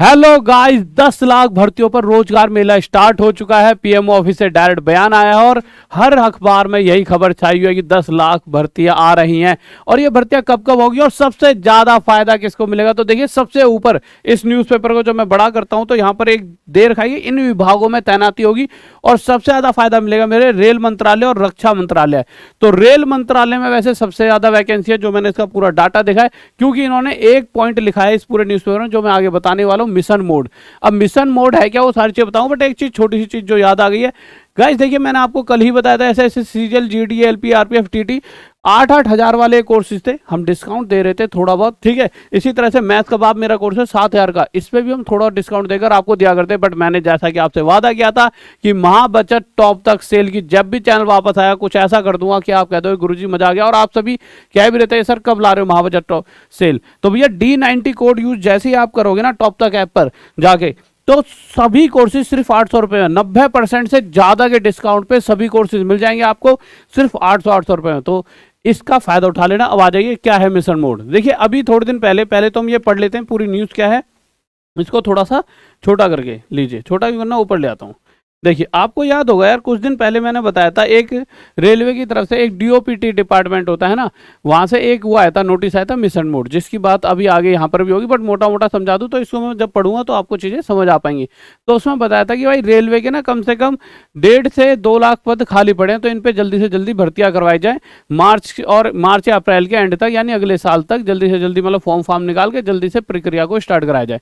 Hello guys, 10 lakh भर्तियों पर रोजगार मेला स्टार्ट हो चुका है। पीएमओ ऑफिस से डायरेक्ट बयान आया है और हर अखबार में यही खबर छाई हुई है कि 10 लाख भर्तियां आ रही हैं। और ये भर्तियां कब कब होगी और सबसे ज्यादा फायदा किसको मिलेगा? तो देखिए, सबसे ऊपर इस न्यूज़पेपर को जो मैं बड़ा करता हूं तो यहाँ पर एक दे रखा है, इन विभागों में तैनाती होगी और सबसे ज्यादा फायदा मिलेगा मेरे रेल मंत्रालय और रक्षा मंत्रालय। तो रेल मंत्रालय में वैसे सबसे ज्यादा वैकेंसी है, जो मैंने इसका पूरा डाटा देखा है, क्योंकि इन्होंने एक पॉइंट लिखा है इस पूरे न्यूज़पेपर में जो मैं आगे बताने वाला हूं, मिशन मोड। अब मिशन मोड है क्या, वो सारी चीज बताऊं, बट एक चीज, छोटी सी चीज जो याद आ गई है गाइस, देखिए मैंने आपको कल ही बताया था, ऐसे ऐसे CGL, GD, LP, RPF, TT 8-8 हजार वाले कोर्सेज थे, हम डिस्काउंट दे रहे थे थोड़ा बहुत, ठीक है। इसी तरह से मैथ कबाब मेरा कोर्स है 7 हजार का, इस पे भी हम थोड़ा डिस्काउंट देकर आपको दिया करते, बट मैंने जैसा कि आपसे वादा किया था कि महाबचत टॉप तक सेल की जब भी चैनल वापस आया कुछ ऐसा कर दूंगा कि आप कहते हो गुरुजी मजा आ गया। और आप सभी कह भी रहते हैं सर कब ला रहे हो महाबचत टॉप सेल, तो भैया D90 कोड यूज जैसे ही आप करोगे ना टॉप तक ऐप पर जाके, तो सभी कोर्सेज सिर्फ 800 रुपए में, 90% से ज्यादा के डिस्काउंट पे सभी कोर्सेज मिल जाएंगे आपको सिर्फ 800 रुपए में। तो इसका फायदा उठा लेना। अब आ जाइए, क्या है मिशन मोड। देखिए, अभी थोड़े दिन पहले तो हम ये पढ़ लेते हैं पूरी न्यूज क्या है। इसको थोड़ा सा छोटा करके लीजिए, छोटा क्यों करना, ऊपर ले आता हूँ। देखिए, आपको याद होगा यार, कुछ दिन पहले मैंने बताया था, एक रेलवे की तरफ से एक डीओपीटी डिपार्टमेंट होता है ना, वहां से एक वो आया था, नोटिस आया था मिशन मोड, जिसकी बात अभी आगे यहाँ पर भी होगी, बट मोटा मोटा समझा दूं तो इसको मैं जब पढ़ूंगा तो आपको चीजें समझ आ पाएंगी। तो उसमें बताया था कि भाई रेलवे के ना कम से कम 1.5 से 2 लाख पद खाली पड़े हैं, तो इन पे जल्दी से जल्दी भर्तियां करवाई जाए। मार्च या अप्रैल के एंड तक, यानी अगले साल तक जल्दी से जल्दी, मतलब फॉर्म निकाल के जल्दी से प्रक्रिया को स्टार्ट कराया जाए।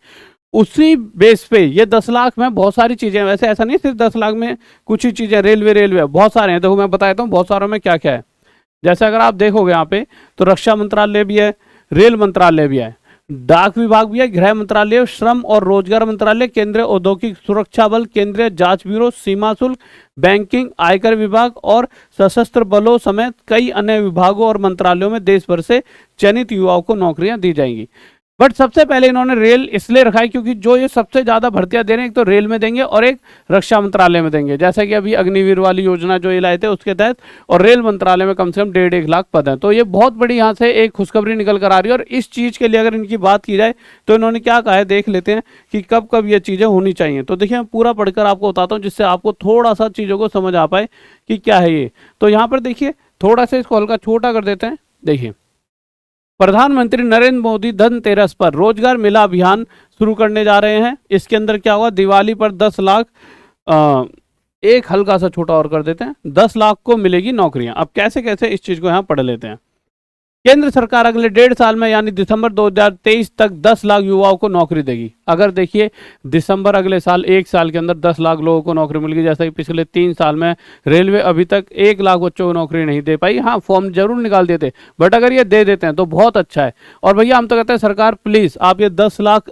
उसी बेस पे ये 10 लाख में बहुत सारी चीजें हैं, वैसे ऐसा नहीं सिर्फ 10 लाख में कुछ ही चीजें, रेलवे बहुत सारे हैं। देखो मैं बताता हूँ बहुत सारों में क्या क्या है। जैसे अगर आप देखोगे यहाँ पे, तो रक्षा मंत्रालय भी है, रेल मंत्रालय भी है, डाक विभाग भी है, गृह मंत्रालय, श्रम और रोजगार मंत्रालय, केंद्रीय औद्योगिक सुरक्षा बल, केंद्रीय जांच ब्यूरो, सीमा शुल्क, बैंकिंग, आयकर विभाग और सशस्त्र बलों समेत कई अन्य विभागों और मंत्रालयों में देश भर से चयनित युवाओं को नौकरियां दी जाएंगी। बट सबसे पहले इन्होंने रेल इसलिए रखा है क्योंकि जो ये सबसे ज्यादा भर्तियां दे रहे हैं, एक तो रेल में देंगे और एक रक्षा मंत्रालय में देंगे, जैसा कि अभी अग्निवीर वाली योजना जो ये लाए थे उसके तहत, और रेल मंत्रालय में कम से कम 1.5 लाख पद हैं। तो ये बहुत बड़ी यहाँ से एक खुशखबरी निकल कर आ रही है। और इस चीज के लिए अगर इनकी बात की जाए तो इन्होंने क्या कहा है, देख लेते हैं कि कब कब ये चीजें होनी चाहिए। तो देखिए, मैं पूरा पढ़कर आपको बताता हूँ जिससे आपको थोड़ा सा चीजों को समझ आ पाए कि क्या है ये। तो यहाँ पर देखिए, थोड़ा सा इसको हल्का छोटा कर देते हैं। देखिए, प्रधानमंत्री नरेंद्र मोदी धनतेरस पर रोजगार मेला अभियान शुरू करने जा रहे हैं। इसके अंदर क्या हुआ, दिवाली पर 10 लाख, एक हल्का सा छोटा और कर देते हैं, 10 लाख को मिलेगी नौकरियां। अब कैसे कैसे इस चीज को यहां पढ़ लेते हैं। केंद्र सरकार अगले 1.5 साल में यानी दिसंबर 2023 तक 10 लाख युवाओं को नौकरी देगी। अगर देखिए, दिसंबर अगले साल, 1 साल के अंदर 10 लाख लोगों को नौकरी मिल गई, जैसा कि पिछले 3 साल में रेलवे अभी तक 1 लाख बच्चों को नौकरी नहीं दे पाई। हाँ, फॉर्म जरूर निकाल देते, बट अगर ये दे देते हैं तो बहुत अच्छा है। और भैया हम तो कहते हैं सरकार प्लीज आप ये 10 लाख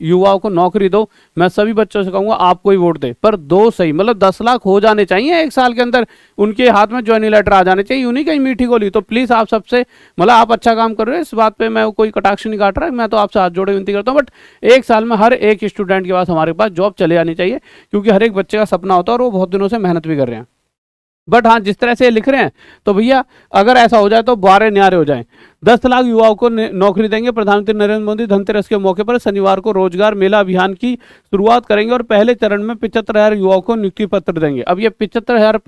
युवाओं को नौकरी दो। मैं सभी बच्चों से कहूंगा आपको ही वोट दे, पर दो सही, मतलब 10 लाख हो जाने चाहिए 1 साल के अंदर, उनके हाथ में ज्वाइनिंग लेटर आ जाने चाहिए, उन्हीं कहीं मीठी गोली। तो प्लीज आप सबसे, मतलब आप अच्छा काम कर रहे हो, इस बात पे मैं कोई कटाक्ष नहीं काट रहा, मैं तो आपसे हाथ जोड़े विनती करता हूँ, बट 1 साल में हर एक स्टूडेंट के पास, हमारे पास जॉब चले आनी चाहिए, क्योंकि हर एक बच्चे का सपना होता है और वो बहुत दिनों से मेहनत भी कर रहे हैं। बट हाँ, जिस तरह से लिख रहे हैं, तो भैया अगर ऐसा हो जाए तो बारे न्यारे हो जाए। 10 लाख युवाओं को नौकरी देंगे। प्रधानमंत्री नरेंद्र मोदी धनतेरस के मौके पर शनिवार को रोजगार मेला अभियान की शुरुआत करेंगे और पहले चरण में 75,000 युवाओं को नियुक्ति पत्र देंगे। अब ये 75,000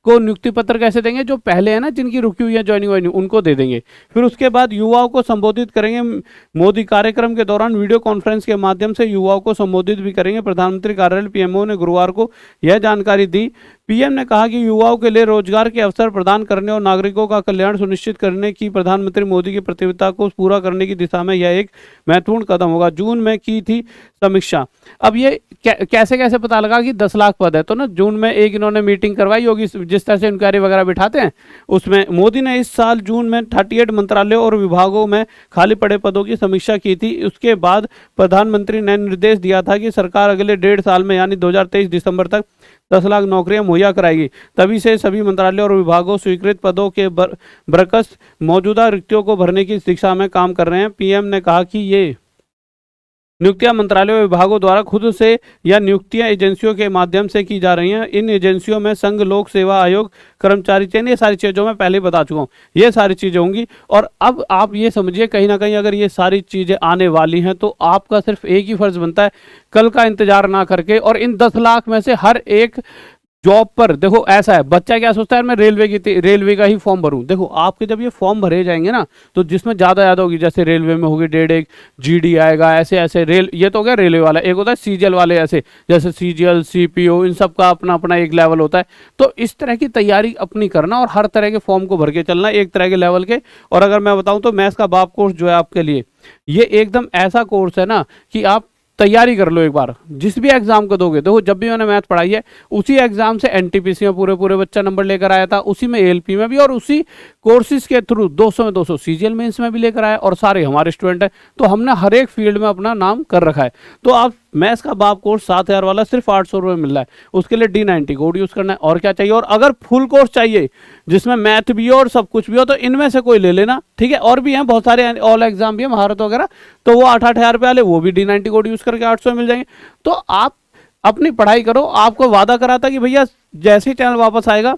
को नियुक्ति पत्र कैसे देंगे, जो पहले है ना जिनकी रुकी हुई है ज्वाइनिंग उनको दे देंगे। फिर उसके बाद युवाओं को संबोधित करेंगे। मोदी कार्यक्रम के दौरान वीडियो कॉन्फ्रेंस के माध्यम से युवाओं को संबोधित भी करेंगे। प्रधानमंत्री कार्यालय पीएमओ ने गुरुवार को यह जानकारी दी। पीएम ने कहा कि युवाओं के लिए रोजगार के अवसर प्रदान करने और नागरिकों का कल्याण सुनिश्चित करने की प्रधानमंत्री मोदी की प्रतिबद्धता को पूरा करने की दिशा में यह एक महत्वपूर्ण कदम होगा। जून में की थी समीक्षा। अब ये कैसे कैसे पता लगा कि 10 लाख पद है, तो ना जून में एक इन्होंने मीटिंग करवाई होगी, जिस तरह से इंक्वायरी वगैरह बिठाते हैं उसमें। मोदी ने इस साल जून में 38 मंत्रालयों और विभागों में खाली पड़े पदों की समीक्षा की थी। उसके बाद प्रधानमंत्री ने निर्देश दिया था कि सरकार अगले 1.5 साल में यानी 2023 दिसंबर तक 10 लाख नौकरियां मुहैया कराएगी। तभी से सभी मंत्रालयों और विभागों स्वीकृत पदों के बरकस मौजूदा रिक्तियों को भरने की दिशा में काम कर रहे हैं। पीएम ने कहा कि ये नियुक्तियां मंत्रालयों विभागों द्वारा खुद से या नियुक्तियां एजेंसियों के माध्यम से की जा रही हैं। इन एजेंसियों में संघ लोक सेवा आयोग, कर्मचारी चयन, ये सारी चीज़ें जो मैं पहले ही बता चुका हूँ, ये सारी चीज़ें होंगी। और अब आप ये समझिए कहीं ना कहीं अगर ये सारी चीज़ें आने वाली हैं तो आपका सिर्फ एक ही फर्ज बनता है, कल का इंतजार ना करके और इन 10 लाख में से हर एक जॉब पर। देखो ऐसा है, बच्चा क्या सोचता है मैं रेलवे का ही फॉर्म भरूं। देखो आपके जब ये फॉर्म भरे जाएंगे ना तो जिसमें ज़्यादा होगी, जैसे रेलवे में होगी 1.5 जीडी आएगा, ऐसे ऐसे रेल, ये तो हो गया रेलवे वाला। एक होता है सीजीएल वाले, ऐसे जैसे सीजीएल, सीपीओ, इन सब का अपना अपना एक लेवल होता है। तो इस तरह की तैयारी अपनी करना और हर तरह के फॉर्म को भर के चलना एक तरह के लेवल के। और अगर मैं बताऊँ तो मैथ्स का बाप कोर्स जो है आपके लिए, ये एकदम ऐसा कोर्स है ना कि आप तैयारी कर लो एक बार, जिस भी एग्जाम को दोगे। देखो जब भी मैंने मैथ पढ़ाई है उसी एग्जाम से एनटीपीसी में पूरे बच्चा नंबर लेकर आया था, उसी में एएलपी में भी, और उसी कोर्सेज के थ्रू 200 में 200 सीजीएल मेंस में भी लेकर आया, और सारे हमारे स्टूडेंट हैं। तो हमने हर एक फील्ड में अपना नाम कर रखा है। तो आप मैथ्स का बाप कोर्स 7,000 वाला सिर्फ 800 रुपये मिल रहा है, उसके लिए D90 कोड यूज़ करना है। और क्या चाहिए? और अगर फुल कोर्स चाहिए जिसमें मैथ भी हो और सब कुछ भी हो तो इनमें से कोई ले लेना, ठीक है। और भी हैं बहुत सारे, ऑल एग्जाम भी है, महारत वगैरह, तो वो 8,000 रुपये वाले वो भी D90 कोड यूज़ करके 800 मिल जाएंगे। तो आप अपनी पढ़ाई करो, आपको वादा करा था कि भैया जैसे ही चैनल वापस आएगा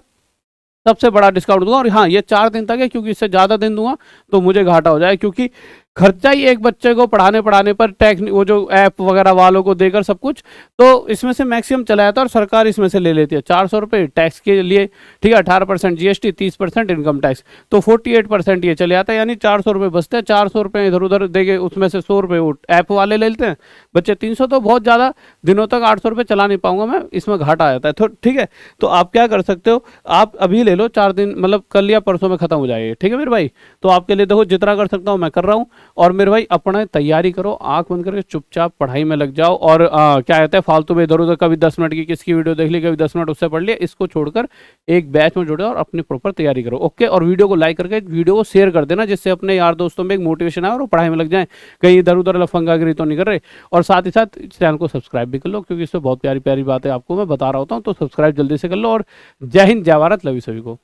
सबसे बड़ा डिस्काउंट दूंगा। और हाँ, ये 4 दिन तक है, क्योंकि इससे ज़्यादा दिन दूंगा तो मुझे घाटा हो जाए, क्योंकि खर्चा ही एक बच्चे को पढ़ाने पर टैक्स, वो जो ऐप वगैरह वालों को देकर सब कुछ, तो इसमें से मैक्सिमम चला जाता है और सरकार इसमें से ले लेती है 400 रुपये टैक्स के लिए, ठीक है। 18% जीएसटी, 30% इनकम टैक्स, तो 48% ये चले जाता है, यानी 400 रुपये बचते हैं। 400 रुपये इधर उधर देके उसमें से 100 रुपये वो ऐप वाले ले लेते हैं, बच्चे 300। तो बहुत ज़्यादा दिनों तक 800 रुपये चला नहीं पाऊंगा मैं, इसमें घाटा आ जाता है। तो ठीक है, तो आप क्या कर सकते हो, आप अभी ले लो 4 दिन, मतलब कल या परसों में खत्म हो जाएगी, ठीक है मेरे भाई। तो आपके लिए देखो जितना कर सकता हूँ मैं कर रहा हूँ। और मेरे भाई अपना तैयारी करो, आंख बंद करके चुपचाप पढ़ाई में लग जाओ। और क्या कहते हैं, फालतू में इधर उधर कभी 10 मिनट की किसकी वीडियो देख ली, कभी 10 मिनट उससे पढ़ लिया, इसको छोड़कर एक बैच में जुड़े और अपनी प्रॉपर तैयारी करो, ओके। और वीडियो को लाइक करके वीडियो को शेयर कर देना, जिससे अपने यार दोस्तों में एक मोटिवेशन आए और वो पढ़ाई में लग जाए, कहीं इधर उधर लफंगागिरी तो नहीं कर रहे। और साथ ही साथ चैनल को सब्सक्राइब भी कर लो, क्योंकि इसमें बहुत प्यारी प्यारी बातें आपको मैं बता रहा होता हूँ। तो सब्सक्राइब जल्दी से कर लो। और जय हिंद, जय भारत, लव यू सभी को।